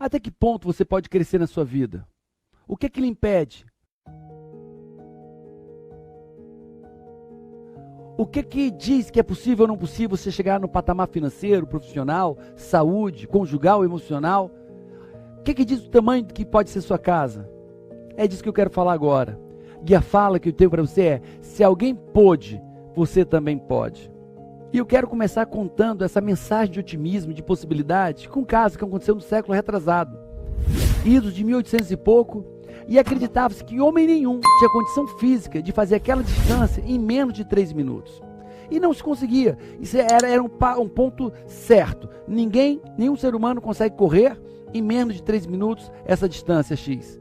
Até que ponto você pode crescer na sua vida? O que é que lhe impede? O que é que diz que é possível ou não possível você chegar no patamar financeiro, profissional, saúde, conjugal, emocional? O que é que diz o tamanho que pode ser sua casa? É disso que eu quero falar agora. E a fala que eu tenho para você é: se alguém pôde, você também pode. E eu quero começar contando essa mensagem de otimismo, de possibilidade, com um caso que aconteceu no século retrasado. Idos de 1800 e pouco, e acreditava-se que homem nenhum tinha condição física de fazer aquela distância em menos de 3 minutos. E não se conseguia. Isso era um ponto certo. Nenhum ser humano consegue correr em menos de 3 minutos essa distância X.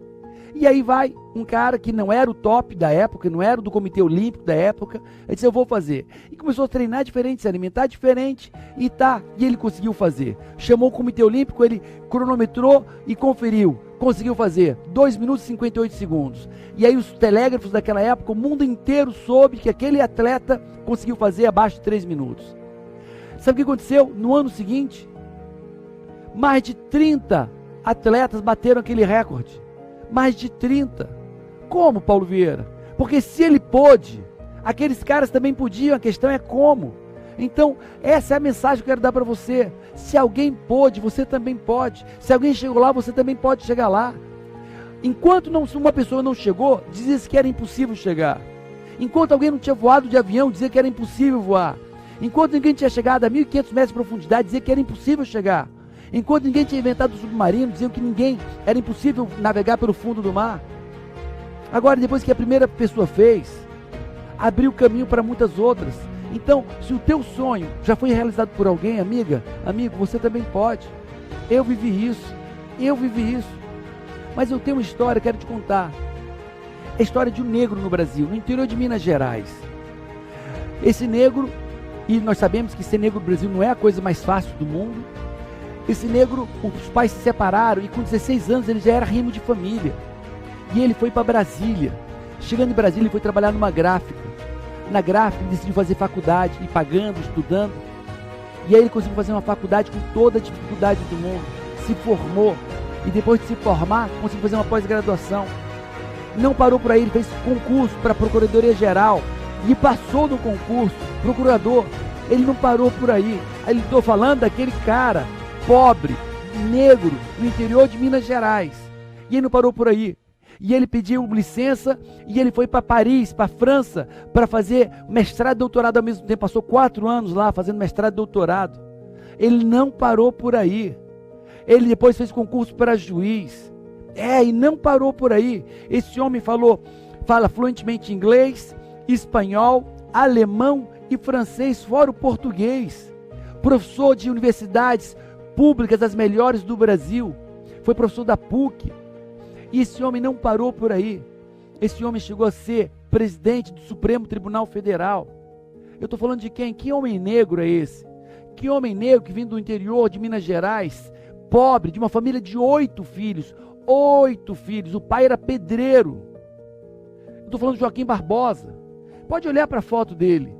E aí vai um cara que não era o top da época, não era do Comitê Olímpico da época, ele disse: eu vou fazer. E começou a treinar diferente, se alimentar diferente, e ele conseguiu fazer. Chamou o Comitê Olímpico, ele cronometrou e conferiu. Conseguiu fazer 2 minutos e 58 segundos. E aí os telégrafos daquela época, o mundo inteiro soube que aquele atleta conseguiu fazer abaixo de 3 minutos. Sabe o que aconteceu? No ano seguinte, mais de 30 atletas bateram aquele recorde. Mais de 30. Como, Paulo Vieira? Porque se ele pôde, aqueles caras também podiam, a questão é como. Então, essa é a mensagem que eu quero dar para você. Se alguém pôde, você também pode. Se alguém chegou lá, você também pode chegar lá. Enquanto uma pessoa não chegou, dizia-se que era impossível chegar. Enquanto alguém não tinha voado de avião, dizia que era impossível voar. Enquanto ninguém tinha chegado a 1.500 metros de profundidade, dizia que era impossível chegar. Enquanto ninguém tinha inventado o submarino, diziam que era impossível navegar pelo fundo do mar. Agora, depois que a primeira pessoa fez, abriu caminho para muitas outras. Então, se o teu sonho já foi realizado por alguém, amiga, amigo, você também pode. Eu vivi isso. Mas eu tenho uma história, quero te contar. É a história de um negro no Brasil, no interior de Minas Gerais. Esse negro, e nós sabemos que ser negro no Brasil não é a coisa mais fácil do mundo. Esse negro, os pais se separaram e com 16 anos ele já era rimo de família. E ele foi para Brasília. Chegando em Brasília, ele foi trabalhar numa gráfica. Na gráfica, ele decidiu fazer faculdade, ir pagando, estudando. E aí ele conseguiu fazer uma faculdade com toda a dificuldade do mundo. Se formou. E depois de se formar, conseguiu fazer uma pós-graduação. Não parou por aí, ele fez concurso para a Procuradoria Geral. E passou no concurso, procurador. Ele não parou por aí. Aí estou falando daquele cara pobre, negro, no interior de Minas Gerais. E ele não parou por aí. E ele pediu licença e ele foi para Paris, para a França, para fazer mestrado e doutorado ao mesmo tempo. Passou 4 anos lá fazendo mestrado e doutorado. Ele não parou por aí. Ele depois fez concurso para juiz. E não parou por aí. Esse homem fala fluentemente inglês, espanhol, alemão e francês, fora o português. Professor de universidades públicas, das melhores do Brasil. Foi professor da PUC. E esse homem não parou por aí. Esse homem chegou a ser presidente do Supremo Tribunal Federal. Eu estou falando de quem? Que homem negro é esse? Que homem negro que vem do interior de Minas Gerais, pobre, de uma família de 8 filhos. 8 filhos. O pai era pedreiro. Eu estou falando de Joaquim Barbosa. Pode olhar para a foto dele.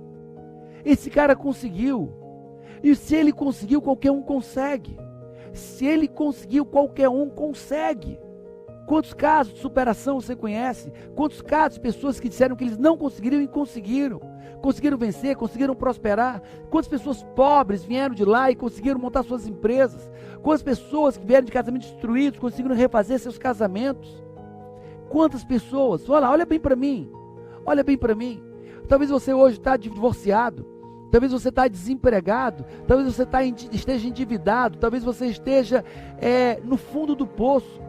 Esse cara conseguiu. E se ele conseguiu, qualquer um consegue. Se ele conseguiu, qualquer um consegue. Quantos casos de superação você conhece? Quantos casos de pessoas que disseram que eles não conseguiriam e conseguiram? Conseguiram vencer, conseguiram prosperar? Quantas pessoas pobres vieram de lá e conseguiram montar suas empresas? Quantas pessoas que vieram de casamentos destruídos conseguiram refazer seus casamentos? Quantas pessoas? Olha bem para mim. Olha bem para mim. Talvez você hoje está divorciado. Talvez você está desempregado, talvez você esteja endividado, talvez você esteja no fundo do poço.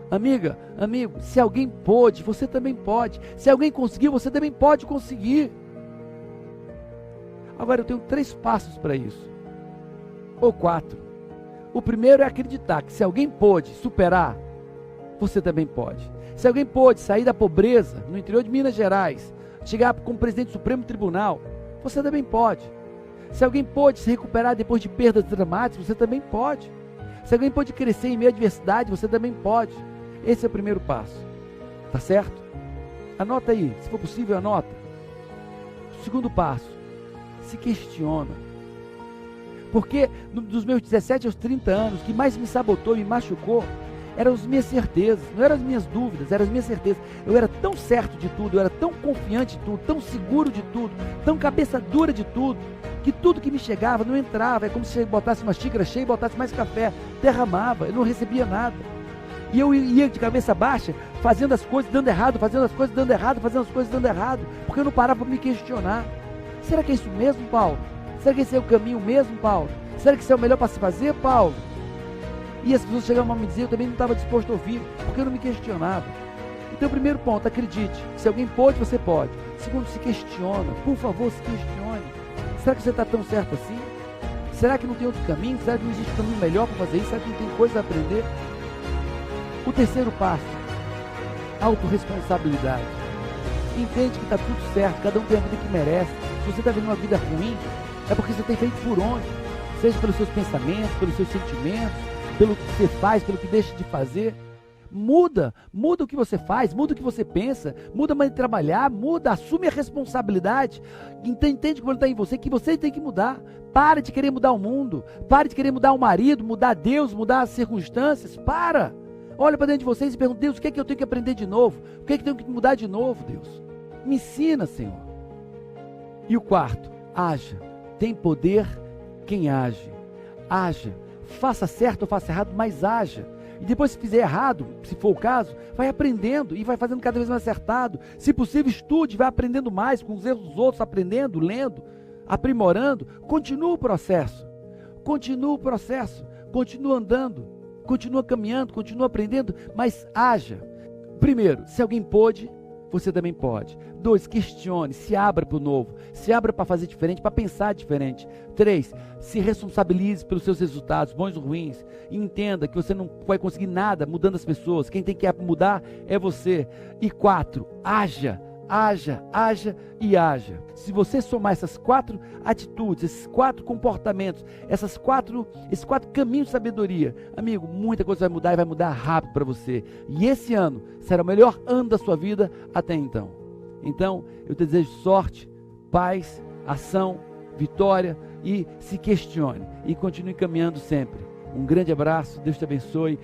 Amiga, amigo, se alguém pôde, você também pode. Se alguém conseguiu, você também pode conseguir. Agora eu tenho 3 passos para isso, ou 4. O primeiro é acreditar que se alguém pôde superar, você também pode. Se alguém pôde sair da pobreza no interior de Minas Gerais, chegar como presidente do Supremo Tribunal, você também pode. Se alguém pode se recuperar depois de perdas dramáticas, você também pode. Se alguém pode crescer em meio à adversidade, você também pode. Esse é o primeiro passo. Tá certo? Anota aí. Se for possível, anota. Segundo passo. Se questiona. Porque dos meus 17 aos 30 anos, o que mais me sabotou, me machucou, eram as minhas certezas, não eram as minhas dúvidas, eram as minhas certezas. Eu era tão certo de tudo, eu era tão confiante de tudo, tão seguro de tudo, tão cabeça dura de tudo, que tudo que me chegava não entrava. É como se botasse uma xícara cheia e botasse mais café, derramava, eu não recebia nada. E eu ia de cabeça baixa, fazendo as coisas dando errado, fazendo as coisas dando errado, fazendo as coisas dando errado, porque eu não parava para me questionar. Será que é isso mesmo, Paulo? Será que esse é o caminho mesmo, Paulo? Será que isso é o melhor para se fazer, Paulo? E as pessoas chegavam a me dizer, eu também não estava disposto a ouvir, porque eu não me questionava. Então, primeiro ponto, acredite, se alguém pode, você pode. Segundo, se questiona, por favor, se questione. Será que você está tão certo assim? Será que não tem outro caminho? Será que não existe um caminho melhor para fazer isso? Será que não tem coisa a aprender? O terceiro passo, autorresponsabilidade. Entende que está tudo certo, cada um tem a vida que merece. Se você está vivendo uma vida ruim, é porque você tem feito por onde? Seja pelos seus pensamentos, pelos seus sentimentos, pelo que você faz, pelo que deixa de fazer. Muda o que você faz, muda o que você pensa, muda a maneira de trabalhar, muda, assume a responsabilidade. Entende quando está em você, que você tem que mudar. Para de querer mudar o mundo, para de querer mudar o marido, mudar Deus, mudar as circunstâncias, para. Olha para dentro de vocês e pergunta, Deus, o que é que eu tenho que aprender de novo? O que é que eu tenho que mudar de novo, Deus? Me ensina, Senhor. E o quarto, haja. Tem poder quem age. Haja. Faça certo ou faça errado, mas haja. E depois, se fizer errado, se for o caso, vai aprendendo e vai fazendo cada vez mais acertado. Se possível, estude, vai aprendendo mais com os erros dos outros, aprendendo, lendo, aprimorando. Continua o processo. Continua o processo. Continua andando. Continua caminhando, continua aprendendo, mas haja. Primeiro, se alguém pôde, você também pode. 2, questione, se abra para o novo, se abra para fazer diferente, para pensar diferente. 3, se responsabilize pelos seus resultados, bons ou ruins, e entenda que você não vai conseguir nada mudando as pessoas, quem tem que mudar é você. E 4, haja e haja. Se você somar essas 4 atitudes, esses 4 comportamentos, esses 4 caminhos de sabedoria, amigo, muita coisa vai mudar e vai mudar rápido para você. E esse ano será o melhor ano da sua vida até então. Então, eu te desejo sorte, paz, ação, vitória e se questione e continue caminhando sempre. Um grande abraço, Deus te abençoe.